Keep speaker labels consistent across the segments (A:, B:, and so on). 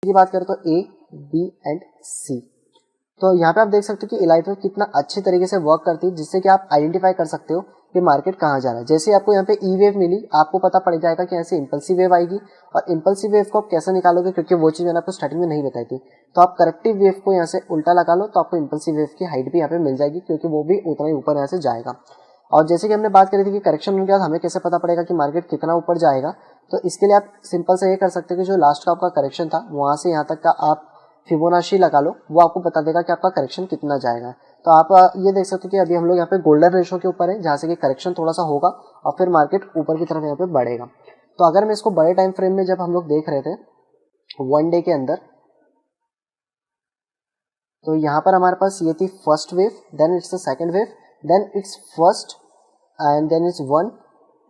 A: की बात करें तो ए, बी एंड सी। तो यहाँ पे आप देख सकते हो कि इलाइट वेव कितना अच्छे तरीके से वर्क करती है, जिससे कि आप आइडेंटिफाई कर सकते हो कि मार्केट कहाँ जा रहा है। जैसे आपको यहाँ पे ई वेव मिली, आपको पता पड़ जाएगा कि यहाँ से इंपल्सिव वेव आएगी, और इंपल्सिव वेव को आप कैसे निकालोगे, क्योंकि वो चीज़ मैंने आपको स्टार्टिंग में नहीं बताई थी। तो आप करेक्टिव वेव को यहाँ से उल्टा लगा लो, तो आपको इंपल्सिव वेव की हाइट भी यहाँ पे मिल जाएगी, क्योंकि वो भी उतना ही ऊपर यहाँ से जाएगा। और जैसे कि हमने बात करी थी कि करेक्शन होने के बाद हमें कैसे पता पड़ेगा कि मार्केट कितना ऊपर जाएगा, तो इसके लिए आप सिंपल से ये कर सकते हो कि जो लास्ट का आपका करेक्शन था वहाँ से यहाँ तक का आप फिबोनाची लगा लो, वो आपको बता देगा कि आपका करेक्शन कितना जाएगा। तो आप ये देख सकते हो कि अभी हम लोग यहाँ पे गोल्डन रेशो के ऊपर है, जहाँ से कि करेक्शन थोड़ा सा होगा और फिर मार्केट ऊपर की तरफ यहाँ पे बढ़ेगा। तो अगर मैं इसको बड़े टाइम फ्रेम में जब हम लोग देख रहे थे 1 डे के अंदर, तो यहाँ पर हमारे पास ये थी first wave, then it's the second wave, then it's first and then it's 1,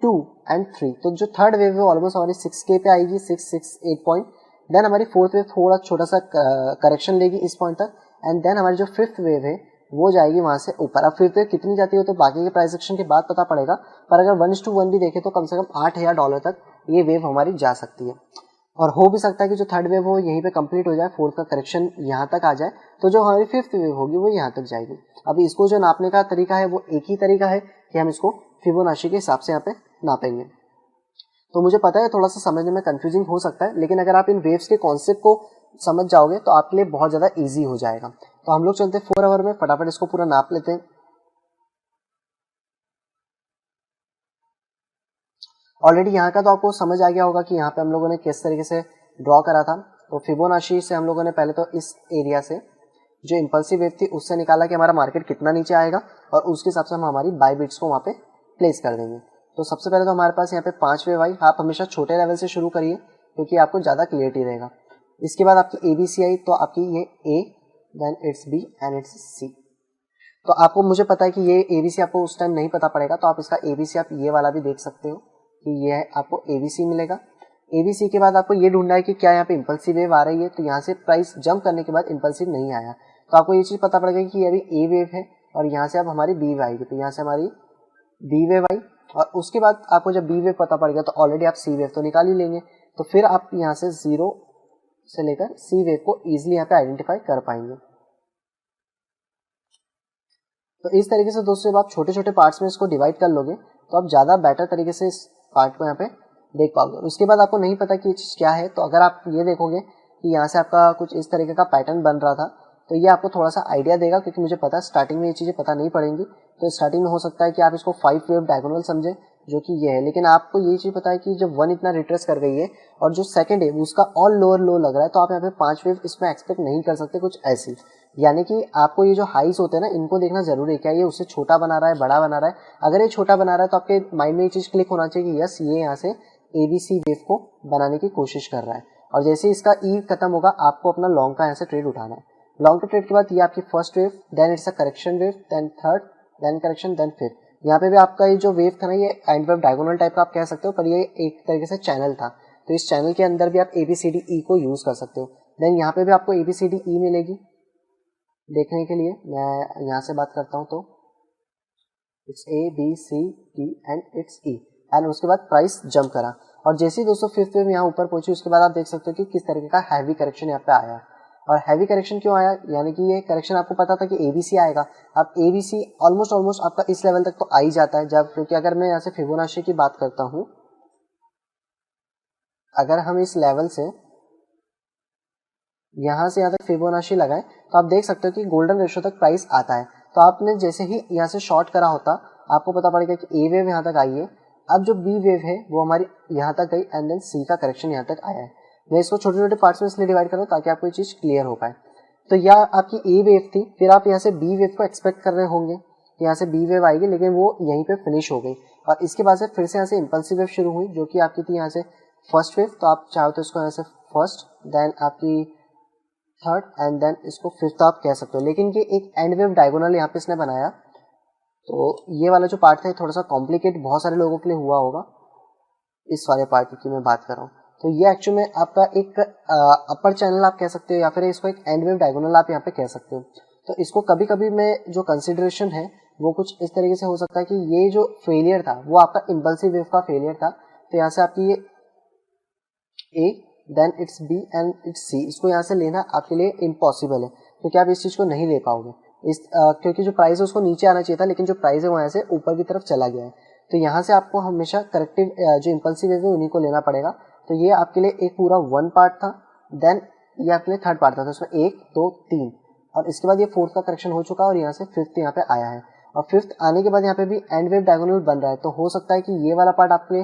A: 2 and 3। तो जो थर्ड वेव है ऑलमोस्ट हमारी 6K पे आएगी, 668 पॉइंट। देन हमारी फोर्थ वेव थोड़ा छोटा सा करेक्शन लेगी इस पॉइंट तक, एंड देन हमारी जो फिफ्थ वेव है वो जाएगी वहां से ऊपर। अब फिफ्थ वेव कितनी जाती है तो बाकी के प्राइस एक्शन के बाद पता पड़ेगा, पर अगर 1:1 भी देखे तो कम से कम $8,000 तक ये वेव हमारी जा सकती है। और हो भी सकता है कि जो थर्ड वेव हो यहीं पे कंप्लीट हो जाए, फोर्थ का करेक्शन यहाँ तक आ जाए, तो जो हमारी फिफ्थ वेव होगी वो यहाँ तक जाएगी। अभी इसको जो नापने का तरीका है वो एक ही तरीका है कि हम इसको फिबोनाची के हिसाब से यहाँ पे नापेंगे। तो मुझे पता है थोड़ा सा समझने में कंफ्यूजिंग हो सकता है, लेकिन अगर आप इन वेव्स के कॉन्सेप्ट को समझ जाओगे तो आपके लिए बहुत ज़्यादा ईजी हो जाएगा। तो हम लोग चलते 4 आवर में, फटाफट इसको पूरा नाप लेते हैं। ऑलरेडी यहाँ का तो आपको समझ आ गया होगा कि यहाँ पे हम लोगों ने किस तरीके से ड्रॉ करा था। तो फिबोनाची से हम लोगों ने पहले तो इस एरिया से जो इम्पल्सिव वेव थी उससे निकाला कि हमारा मार्केट कितना नीचे आएगा, और उसके हिसाब से हम हमारी बाय बिट्स को वहाँ पे प्लेस कर देंगे। तो सबसे पहले तो हमारे पास यहाँ पे 5 वेव आई। आप हमेशा छोटे लेवल से शुरू करिए क्योंकि आपको ज़्यादा क्लियरिटी रहेगा। इसके बाद आपकी ABC आई, तो आपकी ये A, then it's B and it's C। तो आपको, मुझे पता है कि ये ABC आपको उस टाइम नहीं पता पड़ेगा, तो आप इसका ABC आप ये वाला भी देख सकते हो कि ये आपको ABC मिलेगा। ABC के बाद आपको ये ढूंढना है कि क्या यहाँ पे इम्पल्सिव वेव आ रही है, तो यहाँ से प्राइस जंप करने के बाद इम्पल्सिव नहीं आया, तो आपको ये चीज़ पता पड़ेगा कि अभी A वेव है और यहाँ से अब हमारी B वेव आएगी। तो यहाँ से हमारी B वेव आई, और उसके बाद आपको जब B वेव पता पड़ गया तो ऑलरेडी आप C वेव तो निकाल ही लेंगे। तो फिर आप यहाँ से 0 से लेकर C वेव को ईजिली यहाँ पे आइडेंटिफाई कर पाएंगे। तो इस तरीके से दोस्तों जब आप छोटे छोटे पार्ट्स में इसको डिवाइड कर लोगे तो आप ज़्यादा बेटर तरीके से इस पार्ट को यहाँ पे देख पाओगे। उसके बाद आपको नहीं पता कि ये चीज़ क्या है, तो अगर आप ये देखोगे कि यहाँ से आपका कुछ इस तरीके का पैटर्न बन रहा था, तो ये आपको थोड़ा सा आइडिया देगा, क्योंकि मुझे पता है स्टार्टिंग में ये चीज़ें पता नहीं पड़ेंगी। तो स्टार्टिंग में हो सकता है कि आप इसको 5 वेव डायगोनल समझे, जो कि ये है, लेकिन आपको ये चीज़ पता है कि जब 1 इतना रिट्रेस कर गई है और जो सेकंड है उसका और लोअर लो लग रहा है, तो आप यहाँ पे 5 वेव इसमें एक्सपेक्ट नहीं कर सकते कुछ ऐसी। यानी कि आपको ये जो हाइस होते हैं ना, इनको देखना जरूरी है, क्या ये उससे छोटा बना रहा है, बड़ा बना रहा है। अगर ये छोटा बना रहा है तो आपके माइंड में ये चीज़ क्लिक होना चाहिए कि यस, ये यहाँ से ABC वेव को बनाने की कोशिश कर रहा है। और जैसे इसका ई खत्म होगा आपको अपना लॉन्ग का यहाँ से ट्रेड उठाना है। लॉन्ग के ट्रेड के बाद ये आपकी first wave, then it's a correction wave, then third, then correction, then fifth. यहाँ पे भी आपका ये जो वेव था ना, ये एंड वेव डायगोनल टाइप का आप कह सकते हो, पर ये एक तरीके से चैनल था। तो इस चैनल के अंदर भी आप ABCDE को यूज कर सकते हो। देन यहाँ पे भी आपको ABCDE मिलेगी। देखने के लिए मैं यहाँ से बात करता हूँ, तो it's ABCD and it's E, and उसके बाद प्राइस जंप करा, और जैसे ही दोस्तों फिफ्थ वेव यहाँ ऊपर पहुंची उसके बाद आप देख सकते हो कि किस तरीके का हैवी करेक्शन यहाँ पे आया। और हैवी करेक्शन क्यों आया, यानी कि ये करेक्शन आपको पता था कि ABC आएगा। अब ABC ऑलमोस्ट आपका इस लेवल तक तो आ ही जाता है जब, क्योंकि अगर मैं यहाँ से फिबोनाची की बात करता हूँ, अगर हम इस लेवल से यहाँ से यहाँ तक फिबोनाची लगाए तो आप देख सकते हो कि गोल्डन रेशो तक प्राइस आता है। तो आपने जैसे ही यहाँ से शॉर्ट करा होता, आपको पता पड़ेगा कि A वेव यहाँ तक आई है। अब जो B वेव है वो हमारी यहाँ तक गई, एंड देन C का करेक्शन यहाँ तक आया है। मैं इसको छोटे छोटे पार्ट्स में इसलिए डिवाइड कर रहा हूँ ताकि आपको ये चीज़ क्लियर हो पाए। तो यह आपकी A वेव थी, फिर आप यहाँ से B वेव को एक्सपेक्ट कर रहे होंगे कि यहाँ से B वेव आएगी, लेकिन वो यहीं पे फिनिश हो गई। और इसके बाद से फिर से यहाँ से इम्पल्सिव वेव शुरू हुई, जो कि आपकी थी यहाँ से फर्स्ट वेव। तो आप चाहो तो इसको यहाँ से फर्स्ट, देन आपकी थर्ड, एंड देन इसको फिफ्थ आप कह सकते हो। लेकिन ये एक एंड वेव डायगोनल यहाँ पे इसने बनाया, तो ये वाला जो पार्ट था थोड़ा सा कॉम्प्लिकेट बहुत सारे लोगों के लिए हुआ होगा। इस वाले पार्ट की मैं बात कर रहा हूँ, तो ये एक्चुअली में आपका एक अपर चैनल आप कह सकते हो, या फिर इसको एक एंड वेव डायगोनल आप यहाँ पे कह सकते हो। तो इसको कभी कभी में जो कंसिडरेशन है वो कुछ इस तरीके से हो सकता है कि ये जो फेलियर था वो आपका इम्पल्सिव वेव का फेलियर था। तो यहाँ से आपकी ये A, then it's B and it's C, इसको यहाँ से लेना आपके लिए इम्पॉसिबल है क्योंकि आप इस चीज़ को नहीं ले पाओगे क्योंकि जो प्राइस है उसको नीचे आना चाहिए था, लेकिन जो प्राइस है वो यहाँ से ऊपर की तरफ चला गया है। तो यहाँ से आपको हमेशा करेक्टिव जो इम्पल्सिव वेव है उन्हीं को लेना पड़ेगा। तो ये आपके लिए एक पूरा 1 पार्ट था, देन ये आपके लिए 3rd पार्ट था, तो उसमें 1 2 3 और इसके बाद ये 4th का करेक्शन हो चुका है और यहाँ से 5th यहाँ पे आया है। और 5th आने के बाद यहाँ पे भी एंड वेव डायगोनल बन रहा है, तो हो सकता है कि ये वाला पार्ट आपके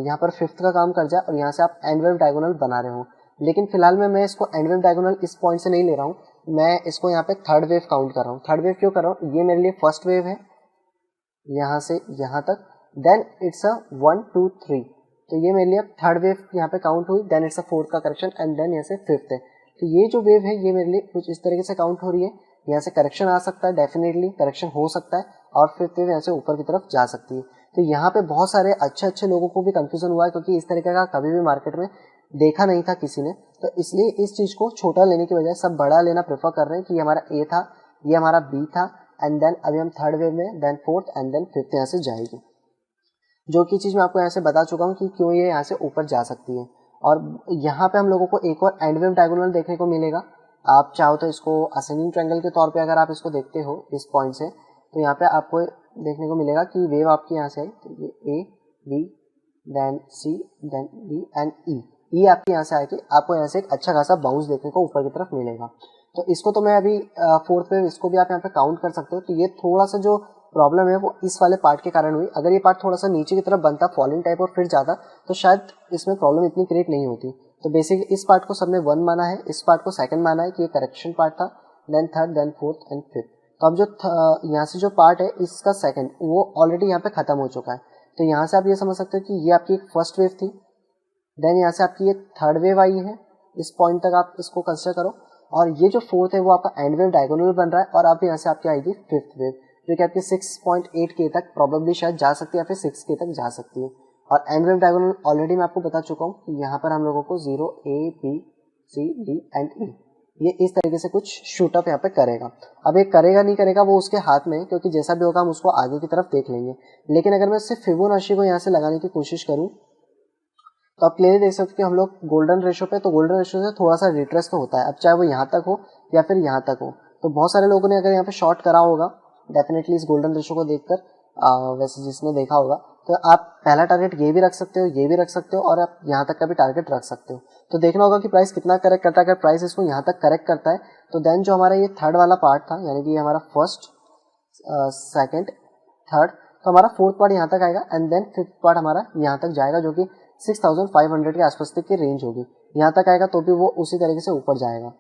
A: यहाँ पर 5th का काम कर जाए और यहाँ से आप एंड वेव डायगोनल बना रहे हो। लेकिन फिलहाल में मैं इसको एंड वेव डायगोनल इस पॉइंट से नहीं ले रहा हूँ, मैं इसको यहाँ पे 3rd वेव काउंट कर रहा हूँ। 3rd वेव क्यों कर रहा हूँ, ये मेरे लिए 1st वेव है यहाँ से यहाँ तक, देन इट्स अ 1 2 3, तो ये मेरे लिए 3rd वेव यहाँ पे काउंट हुई, देन इट्स अ 4th का करेक्शन एंड देन यहाँ से 5th है। तो ये जो वेव है ये मेरे लिए कुछ इस तरीके से काउंट हो रही है, यहाँ से करेक्शन आ सकता है, डेफिनेटली करेक्शन हो सकता है और 5th वेव यहाँ से ऊपर की तरफ जा सकती है। तो यहाँ पे बहुत सारे अच्छे लोगों को भी कंफ्यूजन हुआ है क्योंकि इस तरीके का कभी भी मार्केट में देखा नहीं था किसी ने, तो इसलिए इस चीज़ को छोटा लेने की बजाय सब बड़ा लेना प्रेफर कर रहे हैं कि ये हमारा ए था, ये हमारा बी था एंड देन अभी हम 3rd वेव में, then 4th and then 5th यहाँ से जाएगी, जो कि चीज़ मैं आपको यहाँ से बता चुका हूँ कि क्यों ये यहाँ से ऊपर जा सकती है। और यहाँ पे हम लोगों को एक और एंड वेव डायगोनल देखने को मिलेगा। आप चाहो तो इसको असेंडिंग ट्रायंगल के तौर पे अगर आप इसको देखते हो इस पॉइंट से, तो यहाँ पे आपको देखने को मिलेगा कि वेव आपकी यहाँ से आई, तो ये A B then C then D and E आपकी यहाँ से आएगी, आपको यहाँ से एक अच्छा खासा बाउंस देखने को ऊपर की तरफ मिलेगा। तो इसको तो मैं अभी 4th वेव इसको भी आप यहाँ पे काउंट कर सकते हो। तो ये थोड़ा सा जो प्रॉब्लम है वो इस वाले पार्ट के कारण हुई, अगर ये पार्ट थोड़ा सा नीचे की तरफ बनता फॉलिंग टाइप और फिर जाता तो शायद इसमें प्रॉब्लम इतनी क्रिएट नहीं होती। तो बेसिक इस पार्ट को सबने 1 माना है, इस पार्ट को 2nd माना है कि ये करेक्शन पार्ट था, then 3rd then 4th and 5th। तो अब जो यहाँ से जो पार्ट है इसका 2nd वो ऑलरेडी यहाँ पे खत्म हो चुका है। तो यहाँ से आप ये समझ सकते हो कि ये आपकी एक 1st वेव थी, देन यहाँ से आपकी ये 3rd वेव आई है, इस पॉइंट तक आप इसको कंसिडर करो, और ये जो 4th है वो आपका एंड वेव डायगोनल बन रहा है और अब यहाँ से आपकी आएगी 5th वेव जो कि आपकी 6.8 के तक प्रॉबेबली शायद जा सकती है या फिर 6 के तक जा सकती है। और एंड वेव डायगोनल ऑलरेडी मैं आपको बता चुका हूँ कि यहाँ पर हम लोगों को 0 A B C D and E ये इस तरीके से कुछ शूटअप यहाँ पे करेगा। अब ये करेगा नहीं करेगा वो उसके हाथ में, क्योंकि जैसा भी होगा हम उसको आगे की तरफ देख लेंगे। लेकिन अगर मैं सिर्फ फिबोनाची को यहाँ से लगाने की कोशिश करूँ तो आप क्लियरली देख सकते हो कि हम लोग गोल्डन रेशो पे, तो गोल्डन रेशो से थोड़ा सा रिट्रेस तो होता है, अब चाहे वो यहाँ तक हो या फिर यहाँ तक हो। तो बहुत सारे लोगों ने अगर यहाँ पे शॉर्ट करा होगा डेफिनेटली इस गोल्डन रेशो को देखकर, वैसे जिसने देखा होगा, तो आप पहला टारगेट ये भी रख सकते हो, ये भी रख सकते हो और आप यहाँ तक का भी टारगेट रख सकते हो। तो देखना होगा कि प्राइस कितना करेक्ट करता है। अगर प्राइस इसको यहाँ तक करेक्ट करता है तो देन जो हमारा ये 3rd वाला पार्ट था, यानी कि हमारा 1st 2nd 3rd, तो हमारा 4th पार्ट यहाँ तक आएगा एंड देन 5th पार्ट हमारा यहाँ तक जाएगा जो कि 6500 के आसपास तक की रेंज होगी। यहाँ तक आएगा तो भी वो उसी तरीके से ऊपर जाएगा।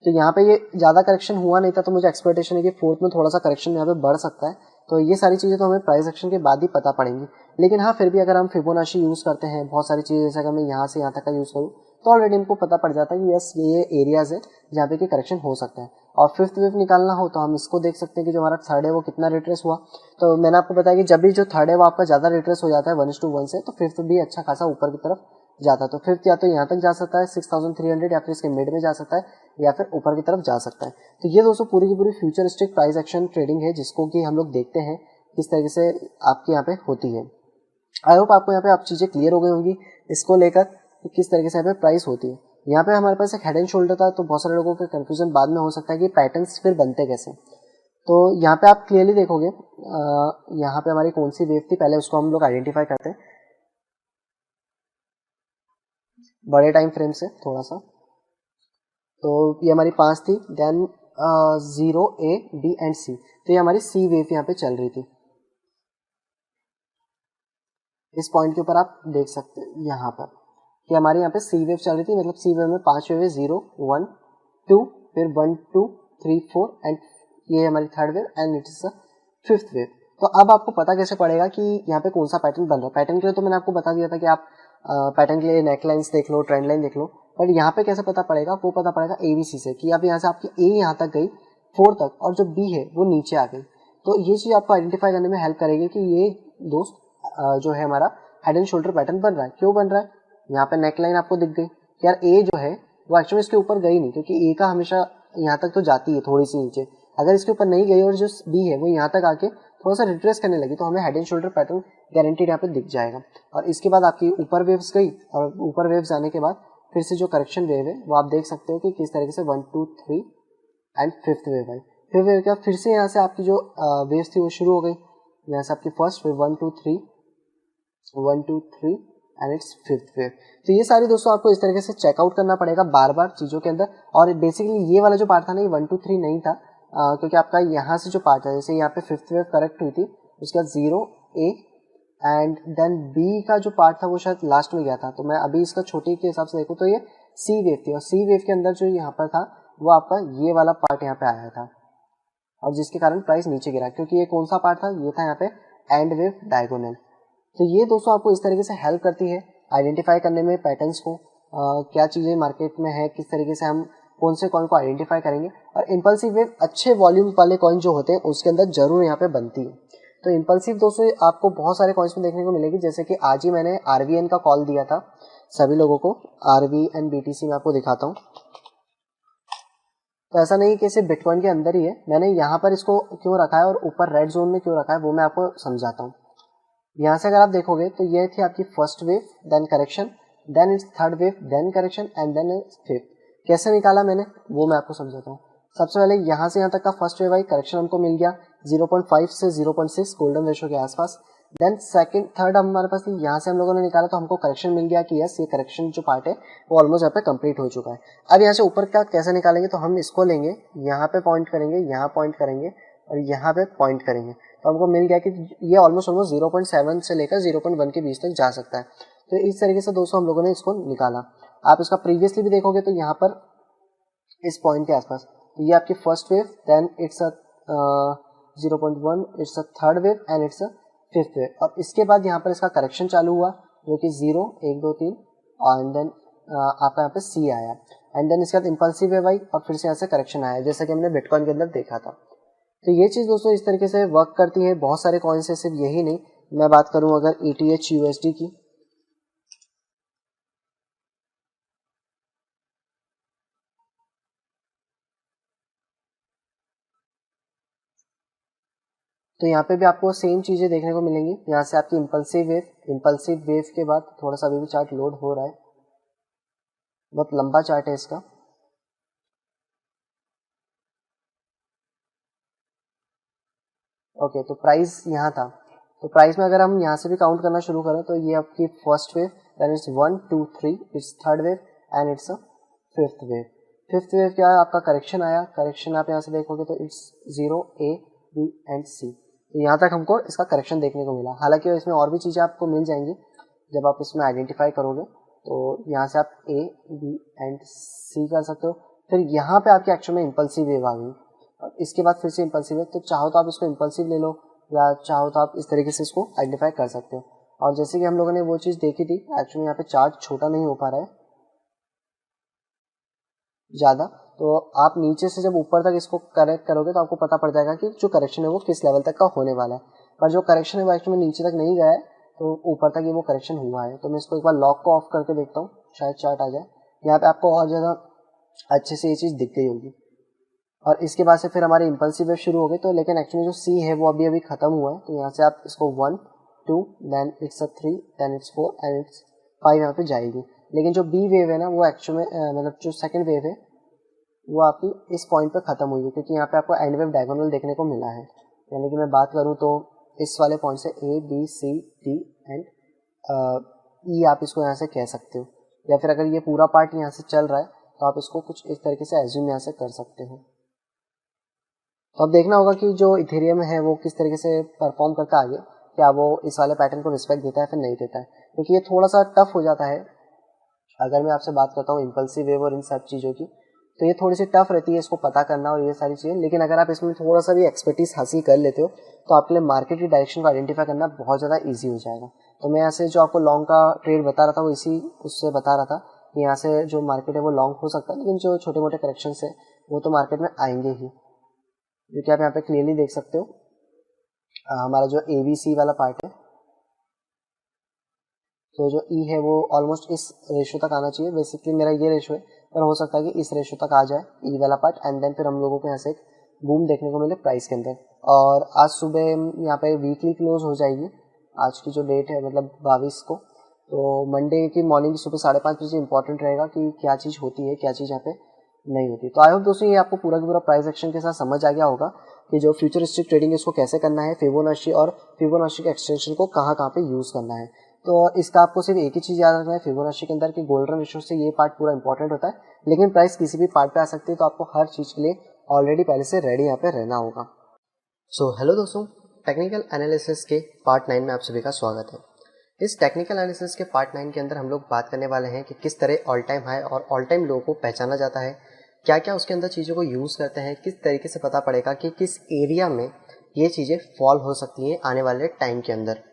A: तो यहाँ पे ये ज़्यादा करेक्शन हुआ नहीं था, तो मुझे एक्सपेक्टेशन है कि 4th में थोड़ा सा करेक्शन यहाँ पे बढ़ सकता है। तो ये सारी चीज़ें तो हमें प्राइस एक्शन के बाद ही पता पड़ेंगी। लेकिन हाँ, फिर भी अगर हम फिबोनाची यूज़ करते हैं बहुत सारी चीज़ें, जैसे अगर मैं यहाँ से यहाँ तक का यूज़ करूँ तो ऑलरेडी हमको पता पड़ जाता है कि यस ये एरियाज़ है जहाँ पे कि करेक्शन हो सकता है। और 5th वेव निकालना हो तो हम इसको देख सकते हैं कि जो हमारा 3rd है वो कितना रिट्रेस हुआ। तो मैंने आपको बताया कि जब भी जो 3rd है वो आपका ज़्यादा रिट्रेस हो जाता है 1:1 से, तो 5th भी अच्छा खासा ऊपर की तरफ जाता है। तो 5th या तो यहाँ तक जा सकता है 6300 या फिर इसके मिड में जा सकता है या फिर ऊपर की तरफ जा सकता है। तो ये दोस्तों पूरी की पूरी फ्यूचरिस्टिक प्राइस एक्शन ट्रेडिंग है जिसको कि हम लोग देखते हैं किस तरीके से आपके यहाँ पे होती है। आई होप आपको यहाँ पे आप चीज़ें क्लियर हो गई होंगी इसको लेकर कि किस तरीके से यहाँ पे प्राइस होती है। यहाँ पे हमारे पास एक हेड एंड शोल्डर था, तो बहुत सारे लोगों के कंफ्यूजन बाद में हो सकता है कि पैटर्न्स फिर बनते कैसे। तो यहाँ पे आप क्लियरली देखोगे यहाँ पे हमारी कौन सी वेव थी, पहले उसको हम लोग आइडेंटिफाई करते हैं बड़े टाइम फ्रेम से थोड़ा सा। तो ये हमारी 5 थी, then 0 A B and C, तो ये हमारी C वेव यहाँ पे चल रही थी। इस पॉइंट के ऊपर आप देख सकते हैं यहाँ पर कि हमारे यहाँ पे C वेव चल रही थी, मतलब C वेव में 5 वेव है, 0 1 2 फिर 1 2 3 4 एंड ये हमारी 3rd wave and it is 5th wave. तो अब आपको पता कैसे पड़ेगा कि यहाँ पे कौन सा पैटर्न बन रहा है। पैटर्न के लिए तो मैंने आपको बता दिया था कि आप पैटर्न के लिए नेक लाइन्स देख लो, ट्रेंड लाइन देख लो, बट यहाँ पे कैसे पता पड़ेगा, वो पता पड़ेगा ABC से कि अब यहाँ से आपकी A यहाँ तक गई 4 तक और जो B है वो नीचे आ गई। तो ये चीज़ आपको आइडेंटिफाई करने में हेल्प करेगी कि ये दोस्त जो है हमारा हेड एंड शोल्डर पैटर्न बन रहा है। क्यों बन रहा है, यहाँ पे नेक लाइन आपको दिख गई कि यार A जो है वो एक्चुअली इसके ऊपर गई नहीं, क्योंकि A का हमेशा यहाँ तक तो जाती है थोड़ी सी नीचे, अगर इसके ऊपर नहीं गई और जो B है वो यहाँ तक आके थोड़ा सा रिट्रेस करने लगी तो हमें head and shoulder pattern guaranteed यहाँ पे दिख जाएगा। और इसके बाद आपकी ऊपर वेव्स गई और ऊपर वेव्स आने के बाद फिर से जो करेक्शन वेव है वो आप देख सकते हो कि किस तरीके से 1 2 3 and fifth wave I. Fifth wave के बाद फिर से यहाँ से आपकी जो वेव्स थी वो शुरू हो गई। यहाँ से आपकी first wave 1 2 3 and it's fifth wave. तो ये सारी दोस्तों आपको इस तरीके से चेकआउट करना पड़ेगा बार बार चीज़ों के अंदर। और बेसिकली ये वाला जो पार्ट था ना, ये 1 2 3 नहीं था, क्योंकि आपका यहाँ से जो पार्ट है, जैसे यहाँ पे फिफ्थ वेव करेक्ट हुई थी, उसके बाद 0 A एंड देन बी का जो पार्ट था वो शायद लास्ट में गया था। तो मैं अभी इसका छोटे के हिसाब से देखूँ तो ये सी वेव थी, और सी वेव के अंदर जो यहाँ पर था वो आपका ये वाला पार्ट यहाँ पे आया था, और जिसके कारण प्राइस नीचे गिरा, क्योंकि ये कौन सा पार्ट था, ये था यहाँ पे एंड वेव डायगोनल। तो ये दोस्तों आपको इस तरीके से हेल्प करती है आइडेंटिफाई करने में पैटर्न्स को, क्या चीज़ें मार्केट में है, किस तरीके से हम कौन से कॉइन को आइडेंटिफाई करेंगे। और इम्पल्सिव वेव अच्छे वॉल्यूम वाले कॉइन जो होते हैं उसके अंदर जरूर यहाँ पे बनती है। तो इम्पल्सिव दोस्तों आपको बहुत सारे कॉइन्स में देखने को मिलेगी, जैसे कि आज ही मैंने RVN का कॉल दिया था सभी लोगों को, RVN BTC में आपको दिखाता हूँ। तो ऐसा नहीं कि सिर्फ बिटकॉइन के अंदर ही है, मैंने यहाँ पर इसको क्यों रखा है और ऊपर रेड जोन में क्यों रखा है वो मैं आपको समझाता हूँ। यहाँ से अगर आप देखोगे तो ये थी आपकी first wave, then correction, then it's third wave, then correction and then it's fifth. कैसे निकाला मैंने वो मैं आपको समझाता हूँ। सबसे पहले यहाँ से यहाँ तक का फर्स्ट वेव आई, करेक्शन हमको मिल गया 0.5 से 0.6 गोल्डन रेशो के आसपास। देन सेकंड थर्ड हमारे पास यहाँ से हम लोगों ने निकाला तो हमको करेक्शन मिल गया कि यस ये करेक्शन जो पार्ट है वो ऑलमोस्ट यहाँ पे कंप्लीट हो चुका है। अब यहाँ से ऊपर का कैसे निकालेंगे, तो हम इसको लेंगे, यहाँ पे पॉइंट करेंगे, यहाँ पॉइंट करेंगे और यहाँ पे पॉइंट करेंगे, तो हमको मिल गया कि ये ऑलमोस्ट 0.7 से लेकर 0.1 के बीच तक जा सकता है। तो इस तरीके से दोस्तों हम लोगों ने इसको निकाला। आप इसका प्रीवियसली भी देखोगे तो यहाँ पर इस पॉइंट के आसपास, तो ये आपकी first wave, then it's a 0.1, it's a third wave and it's a fifth wave. और इसके बाद यहाँ पर इसका करेक्शन चालू हुआ जो कि 0 1 2 3 एंड देन आपका यहाँ पे C आया, एंड देन इसके बाद इम्पल्सिव वेव आई और फिर से यहाँ से करेक्शन आया, जैसा कि हमने बिटकॉइन के अंदर देखा था। तो ये चीज़ दोस्तों इस तरीके से वर्क करती है। बहुत सारे कॉइन्स है, सिर्फ यही नहीं। मैं बात करूं अगर ETH USD की, तो यहाँ पे भी आपको सेम चीज़ें देखने को मिलेंगी। यहाँ से आपकी इम्पल्सिव वेव के बाद थोड़ा सा अभी भी चार्ट लोड हो रहा है, बहुत लंबा चार्ट है इसका। ओके, तो प्राइस यहाँ था, तो प्राइस में अगर हम यहाँ से भी काउंट करना शुरू करें तो ये आपकी first wave, then it's 1 2 3, it's third wave and it's a fifth wave. Fifth wave क्या है, आपका करेक्शन आया, करेक्शन आप यहाँ से देखोगे तो it's 0 A B and C। तो यहाँ तक हमको इसका करेक्शन देखने को मिला। हालांकि इसमें और भी चीज़ें आपको मिल जाएंगी जब आप इसमें आइडेंटिफाई करोगे, तो यहाँ से आप A B एंड C कर सकते हो। फिर यहाँ पे आपकी एक्चुअल में इम्पल्सिव वेव आ गई और इसके बाद फिर से इम्पल्सिव वेव, तो चाहो तो आप इसको इम्पल्सिव ले लो या चाहो तो आप इस तरीके से इसको आइडेंटिफाई कर सकते हो। और जैसे कि हम लोगों ने वो चीज़ देखी थी, एक्चुअली यहाँ पे चार्ट छोटा नहीं हो पा रहा है ज़्यादा, तो आप नीचे से जब ऊपर तक इसको करेक्ट करोगे तो आपको पता पड़ जाएगा कि जो करेक्शन है वो किस लेवल तक का होने वाला है। पर जो करेक्शन है वो एक्चुअली नीचे तक नहीं गया है, तो ऊपर तक ये वो करेक्शन हुआ है। तो मैं इसको एक बार लॉक को ऑफ करके देखता हूँ, शायद चार्ट आ जाए। यहाँ पे आपको और ज़्यादा अच्छे से ये चीज़ दिख गई होगी। और इसके बाद से फिर हमारे इम्पल्सिव वेव शुरू हो गए, तो लेकिन एक्चुअली जो C है वो अभी अभी खत्म हुआ है। तो यहाँ से आप इसको 1 2 then it's 3 then it's 4 and it's 5 यहाँ पे जाएगी। लेकिन जो B वेव है ना वो एक्चुअली में मतलब जो सेकंड वेव है वो आपकी इस पॉइंट पे खत्म हुई है, क्योंकि यहाँ पे आपको एंड वेव डायगोनल देखने को मिला है। यानी कि मैं बात करूँ तो इस वाले पॉइंट से A B C D and E आप इसको यहाँ से कह सकते हो, या फिर अगर ये पूरा पार्ट यहाँ से चल रहा है तो आप इसको कुछ इस तरीके से एज्यूम यहाँ से कर सकते हो। तो अब देखना होगा कि जो इथेरियम है वो किस तरीके से परफॉर्म करता है आगे, क्या वो इस वाले पैटर्न को रिस्पेक्ट देता है फिर नहीं देता है, क्योंकि ये थोड़ा सा टफ हो जाता है। अगर मैं आपसे बात करता हूँ इम्पल्सिव वेव और इन सब चीज़ों की, तो ये थोड़ी सी टफ रहती है इसको पता करना और ये सारी चीज़ें। लेकिन अगर आप इसमें थोड़ा सा भी एक्सपर्टीज हासिल कर लेते हो तो आपके लिए मार्केट की डायरेक्शन को आइडेंटिफाई करना बहुत ज़्यादा ईजी हो जाएगा। तो मैं यहाँ से जो आपको लॉन्ग का ट्रेड बता रहा था वो इसी उससे बता रहा था कि यहाँ से जो मार्केट है वो लॉन्ग हो सकता है, लेकिन जो छोटे मोटे करेक्शन है वो तो मार्केट में आएंगे ही, जो कि आप यहाँ पे क्लियरली देख सकते हो। हमारा जो ABC वाला पार्ट है, तो जो E है वो ऑलमोस्ट इस रेशो तक आना चाहिए। बेसिकली मेरा ये रेशो है, पर हो सकता है कि इस रेशो तक आ जाए E वाला पार्ट, एंड देन फिर हम लोगों को यहाँ से एक बूम देखने को मिले प्राइस के अंदर। और आज सुबह यहाँ पे वीकली क्लोज हो जाएगी, आज की जो डेट है मतलब 22 को। तो मंडे की मॉर्निंग की सुबह 5:30 बजे इंपॉर्टेंट रहेगा कि क्या चीज़ होती है, क्या चीज़ यहाँ पे नहीं होती। तो आई होप दोस्तों ये आपको पूरा का पूरा प्राइस एक्शन के साथ समझ आ गया होगा कि जो फ्यूचरिस्टिक ट्रेडिंग है इसको कैसे करना है, फिबोनाची और फिबोनाची के एक्सटेंशन को कहाँ कहाँ पे यूज़ करना है। तो इसका आपको सिर्फ एक ही चीज़ याद रखना है फिबोनाची के अंदर कि गोल्डन रेशियो से ये पार्ट पूरा इंपॉर्टेंट होता है, लेकिन प्राइस किसी भी पार्ट पे आ सकती है, तो आपको हर चीज़ के लिए ऑलरेडी पहले से रेडी यहाँ पे रहना होगा। सो हेलो दोस्तों, टेक्निकल एनालिसिस के पार्ट 9 में आप सभी का स्वागत है। इस टेक्निकल एनालिसिस के पार्ट 9 के अंदर हम लोग बात करने वाले हैं कि किस तरह ऑल टाइम हाई और ऑल टाइम लो को पहचाना जाता है, क्या क्या उसके अंदर चीज़ों को यूज़ करते हैं, किस तरीके से पता पड़ेगा कि किस एरिया में ये चीज़ें फॉल हो सकती हैं आने वाले टाइम के अंदर।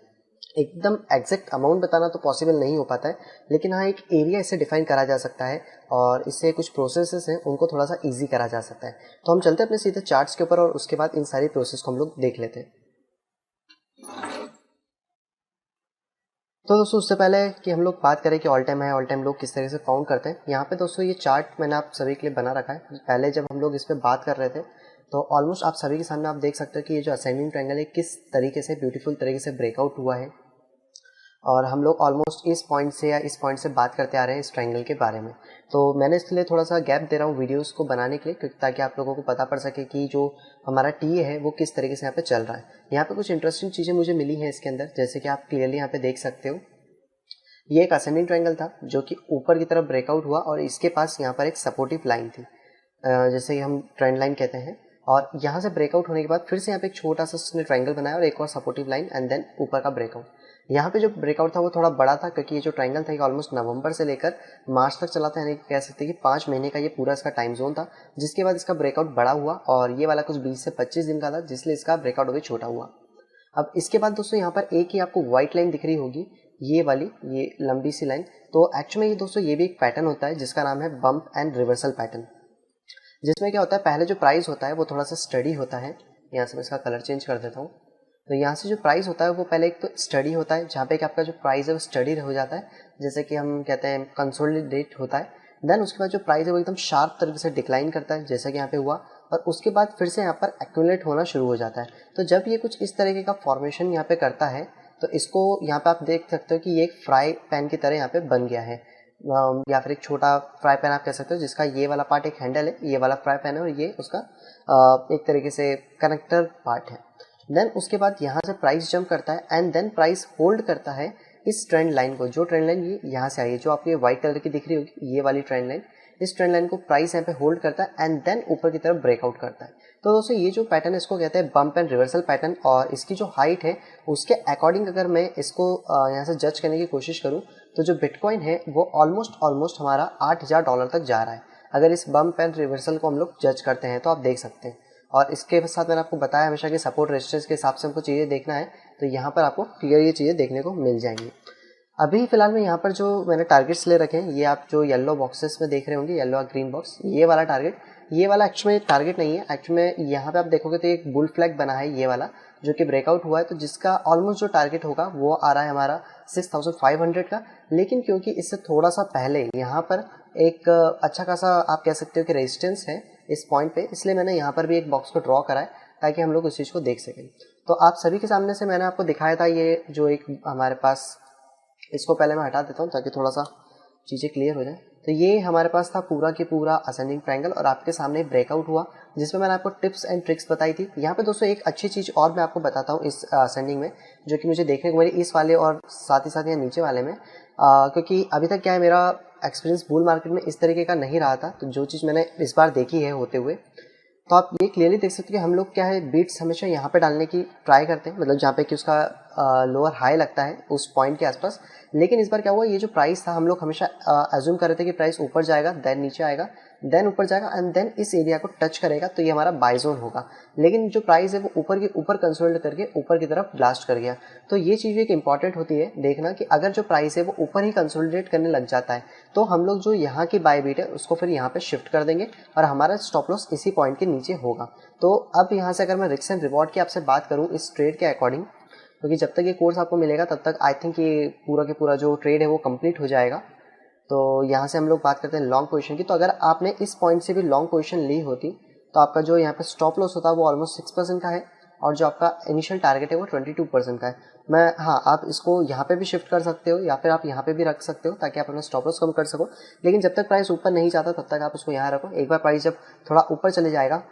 A: एकदम एग्जैक्ट अमाउंट बताना तो पॉसिबल नहीं हो पाता है, लेकिन हाँ एक एरिया इससे डिफाइन करा जा सकता है और इससे कुछ प्रोसेसेस हैं उनको थोड़ा सा ईजी करा जा सकता है। तो हम चलते हैं अपने सीधे चार्ट्स के ऊपर और उसके बाद इन सारी प्रोसेस को हम लोग देख लेते हैं। तो दोस्तों उससे पहले कि हम लोग बात करें कि all time high all time low किस तरह से फाउंड करते हैं, यहाँ पे दोस्तों ये चार्ट मैंने आप सभी के लिए बना रखा है। पहले जब हम लोग इस पर बात कर रहे थे तो ऑलमोस्ट आप सभी के सामने आप देख सकते हो कि ये जो असेंडिंग ट्रायंगल है किस तरीके से ब्यूटीफुल तरीके से ब्रेकआउट हुआ है, और हम लोग ऑलमोस्ट इस पॉइंट से या इस पॉइंट से बात करते आ रहे हैं इस ट्रायंगल के बारे में। तो मैंने इसके लिए थोड़ा सा गैप दे रहा हूँ वीडियोस को बनाने के लिए, क्योंकि ताकि आप लोगों को पता पड़ सके कि जो हमारा टी है वो किस तरीके से यहाँ पे चल रहा है। यहाँ पे कुछ इंटरेस्टिंग चीज़ें मुझे मिली हैं इसके अंदर, जैसे कि आप क्लियरली यहाँ पे देख सकते हो ये एक असेंडिंग ट्रायंगल था जो कि ऊपर की तरफ ब्रेकआउट हुआ और इसके पास यहाँ पर एक सपोर्टिव लाइन थी, जैसे हम ट्रेंड लाइन कहते हैं, और यहाँ से ब्रेकआउट होने के बाद फिर से यहाँ पे एक छोटा सा उसने ट्रायंगल बनाया और एक और सपोर्टिव लाइन एंड देन ऊपर का ब्रेकआउट। यहाँ पे जो ब्रेकआउट था वो थोड़ा बड़ा था, क्योंकि ये जो ट्रायंगल था ऑलमोस्ट नवंबर से लेकर मार्च तक चला था, यानी कह सकते हैं कि 5 महीने का ये पूरा इसका टाइम जोन था, जिसके बाद इसका ब्रेकआउट बड़ा हुआ और ये वाला कुछ 20 से 25 दिन का था, जिसलिए इसका ब्रेकआउट भी छोटा हुआ। अब इसके बाद दोस्तों यहाँ पर एक ही आपको व्हाइट लाइन दिख रही होगी, ये वाली, ये लंबी सी लाइन। तो एक्चुअली ये दोस्तों ये भी एक पैटर्न होता है जिसका नाम है बम्प एंड रिवर्सल पैटर्न, जिसमें क्या होता है पहले जो प्राइस होता है वो थोड़ा सा स्टडी होता है। यहाँ से मैं इसका कलर चेंज कर देता हूँ। तो यहाँ से जो प्राइस होता है वो पहले एक तो स्टडी होता है, जहाँ पे कि आपका जो प्राइस है वो स्टडी हो जाता है, जैसे कि हम कहते हैं कंसोलिडेट होता है। देन उसके बाद जो प्राइस है वो एकदम शार्प तरीके से डिक्लाइन करता है, जैसा कि यहाँ पे हुआ, और उसके बाद फिर से यहाँ पर एक्यूमुलेट होना शुरू हो जाता है। तो जब ये कुछ इस तरीके का फॉर्मेशन यहाँ पे करता है तो इसको यहाँ पे आप देख सकते हो कि ये एक फ्राई पैन की तरह यहाँ पे बन गया है, या फिर एक छोटा फ्राई पैन आप कह सकते हो, जिसका ये वाला पार्ट एक हैंडल है, ये वाला फ्राई पैन है और ये उसका एक तरीके से कनेक्टर पार्ट है। देन उसके बाद यहाँ से प्राइस जंप करता है एंड देन प्राइस होल्ड करता है इस ट्रेंड लाइन को, जो ट्रेंड लाइन ये यहाँ से आई है, जो आपको ये व्हाइट कलर की दिख रही होगी, ये वाली ट्रेंड लाइन, इस ट्रेंड लाइन को प्राइस यहाँ पे होल्ड करता है एंड देन ऊपर की तरफ ब्रेकआउट करता है। तो दोस्तों ये जो पैटर्न है इसको कहते हैं बम्प एंड रिवर्सल पैटर्न, और इसकी जो हाइट है उसके अकॉर्डिंग अगर मैं इसको यहाँ से जज करने की कोशिश करूँ तो जो बिटकॉइन है वो ऑलमोस्ट हमारा $8,000 तक जा रहा है, अगर इस बम्प एंड रिवर्सल को हम लोग जज करते हैं तो आप देख सकते हैं। और इसके साथ मैंने आपको बताया हमेशा कि सपोर्ट रेजिस्टेंस के हिसाब से हमको चीज़ें देखना है, तो यहाँ पर आपको क्लियर ये चीज़ें देखने को मिल जाएंगी। अभी फिलहाल में यहाँ पर जो मैंने टारगेट्स ले रखे हैं, ये आप जो येलो बॉक्सेस में देख रहे होंगे, येलो और ग्रीन बॉक्स, ये वाला टारगेट, ये वाला एक्चुअली टारगेट नहीं है। एक्चुअली में यहाँ पे आप देखोगे तो एक बुल फ्लैग बना है ये वाला, जो कि ब्रेकआउट हुआ है, तो जिसका ऑलमोस्ट जो टारगेट होगा वो आ रहा है हमारा 6500 का। लेकिन क्योंकि इससे थोड़ा सा पहले यहाँ पर एक अच्छा खासा आप कह सकते हो कि रेजिस्टेंस है इस पॉइंट पे, इसलिए मैंने यहाँ पर भी एक बॉक्स को ड्रॉ करा है ताकि हम लोग उस चीज़ को देख सकें। तो आप सभी के सामने से मैंने आपको दिखाया था ये जो एक हमारे पास, इसको पहले मैं हटा देता हूँ ताकि थोड़ा सा चीज़ें क्लियर हो जाए। तो ये हमारे पास था पूरा की पूरा असेंडिंग ट्रायंगल और आपके सामने ब्रेकआउट हुआ, जिसमें मैंने आपको टिप्स एंड ट्रिक्स बताई थी। यहाँ पे दोस्तों एक अच्छी चीज़ और मैं आपको बताता हूँ इस असेंडिंग में, जो कि मुझे देखने को मिली इस वाले और साथ ही साथ यहाँ नीचे वाले में, क्योंकि अभी तक क्या है मेरा एक्सपीरियंस बुल मार्केट में इस तरीके का नहीं रहा था। तो जो चीज़ मैंने इस बार देखी है होते हुए, तो आप ये क्लियरली देख सकते हो कि हम लोग क्या है बीट्स हमेशा यहाँ पे डालने की ट्राई करते हैं, मतलब जहाँ पे कि उसका लोअर हाई लगता है उस पॉइंट के आसपास। लेकिन इस बार क्या हुआ, ये जो प्राइस था हम लोग हमेशा अज्यूम कर रहे थे कि प्राइस ऊपर जाएगा, देन नीचे आएगा, देन ऊपर जाएगा एंड देन इस एरिया को टच करेगा तो ये हमारा बाय जोन होगा। लेकिन जो प्राइस है वो ऊपर के ऊपर कंसोलिडेट करके ऊपर की तरफ ब्लास्ट कर गया। तो ये चीज़ एक इंपॉर्टेंट होती है देखना कि अगर जो प्राइस है वो ऊपर ही कंसोलिडेट करने लग जाता है तो हम लोग जो यहाँ की बाय बीट है उसको फिर यहाँ पे शिफ्ट कर देंगे और हमारा स्टॉप लॉस इसी पॉइंट के नीचे होगा। तो अब यहाँ से अगर मैं रिस्क एंड रिवॉर्ड की आपसे बात करूँ इस ट्रेड के अकॉर्डिंग, क्योंकि जब तक ये कोर्स आपको मिलेगा तब तक आई थिंक ये पूरा के पूरा जो ट्रेड है वो कंप्लीट हो जाएगा। तो यहाँ से हम लोग बात करते हैं लॉन्ग पोजीशन की। तो अगर आपने इस पॉइंट से भी लॉन्ग पोजीशन ली होती तो आपका जो यहाँ पे स्टॉप लॉस होता है वो ऑलमोस्ट 6% का है और जो आपका इनिशियल टारगेट है वो 22% का है। मैं हाँ, आप इसको यहाँ पे भी शिफ्ट कर सकते हो या फिर आप यहाँ पे भी रख सकते हो ताकि आप अपना स्टॉप लॉस कम कर सको, लेकिन जब तक प्राइस ऊपर नहीं जाता तब तक आप उसको यहाँ रखो। एक बार प्राइस जब थोड़ा ऊपर चले जाएगा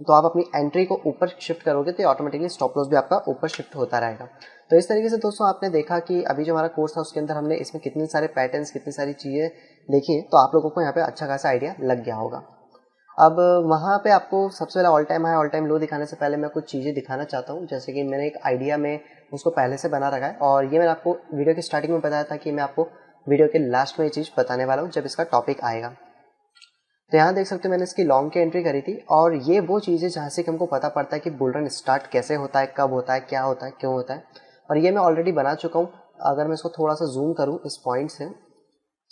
A: तो आप अपनी एंट्री को ऊपर शिफ्ट करोगे तो ऑटोमेटिकली स्टॉप लॉस भी आपका ऊपर शिफ्ट होता रहेगा। तो इस तरीके से दोस्तों आपने देखा कि अभी जो हमारा कोर्स था उसके अंदर हमने इसमें कितने सारे पैटर्न्स, कितनी सारी चीज़ें देखी हैं, तो आप लोगों को यहाँ पे अच्छा खासा आइडिया लग गया होगा। अब वहाँ पे आपको सबसे पहले all time high all time low दिखाने से पहले मैं कुछ चीज़ें दिखाना चाहता हूँ, जैसे कि मैंने एक आइडिया में उसको पहले से बना रखा है और ये मैंने आपको वीडियो की स्टार्टिंग में बताया था कि मैं आपको वीडियो के लास्ट में ये चीज़ बताने वाला हूँ जब इसका टॉपिक आएगा। तो यहाँ देख सकते हो मैंने इसकी लॉन्ग की एंट्री करी थी और ये वो चीज़ है जहाँ से हमको पता पड़ता है कि बुल रन स्टार्ट कैसे होता है, कब होता है, क्या होता है, क्यों होता है, और ये मैं ऑलरेडी बना चुका हूँ। अगर मैं इसको थोड़ा सा जूम करूँ इस पॉइंट से,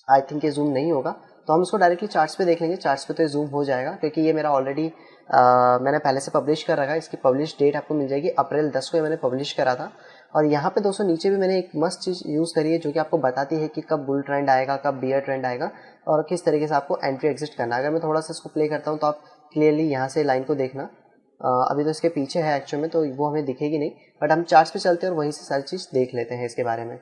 A: आई थिंक ये जूम नहीं होगा, तो हम इसको डायरेक्टली चार्ट्स पे देख लेंगे। चार्ट्स पे तो ये जूम हो जाएगा क्योंकि ये मेरा ऑलरेडी मैंने पहले से पब्लिश कर रखा है। इसकी पब्लिश डेट आपको मिल जाएगी अप्रैल 10 को, ये मैंने पब्लिश करा था। और यहाँ पे दोस्तों नीचे भी मैंने एक मस्त चीज़ यूज़ करी है जो कि आपको बताती है कि कब बुल ट्रेंड आएगा, कब बियर ट्रेंड आएगा और किस तरीके से आपको एंट्री एग्जिट करना है। अगर मैं थोड़ा सा इसको प्ले करता हूँ तो आप क्लियरली यहाँ से लाइन को देखना। अभी तो इसके पीछे है एक्चुअल में, तो वो हमें दिखेगी नहीं, बट हम चार्ट्स पे चलते हैं और वहीं से सारी चीज़ देख लेते हैं इसके बारे में।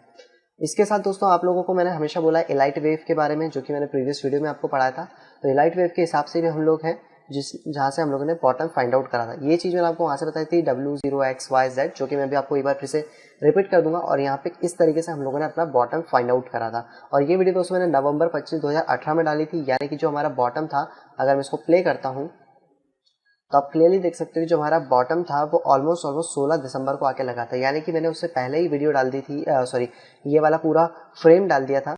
A: इसके साथ दोस्तों आप लोगों को मैंने हमेशा बोला है एलाइट वेव के बारे में, जो कि मैंने प्रीवियस वीडियो में आपको पढ़ाया था। तो एलाइट वेव के हिसाब से भी हम लोग हैं जहाँ से हम लोगों ने बॉटम फाइंड आउट करा था। ये चीज़ मैंने आपको वहाँ से बताई थी W0XYZ, जो कि मैं भी आपको एक बार फिर से रिपीट कर दूंगा। और यहाँ पे इस तरीके से हम लोगों ने अपना बॉटम फाइंड आउट करा था और ये वीडियो दोस्तों मैंने नवंबर 25, 2018 में डाली थी। यानी कि जो हमारा बॉटम था, अगर मैं इसको प्ले करता हूँ तो आप क्लियरली देख सकते हो कि जो हमारा बॉटम था वो ऑलमोस्ट 16 दिसंबर को आके लगा था। यानी कि मैंने उससे पहले ही वीडियो डाल दी थी, सॉरी ये वाला पूरा फ्रेम डाल दिया था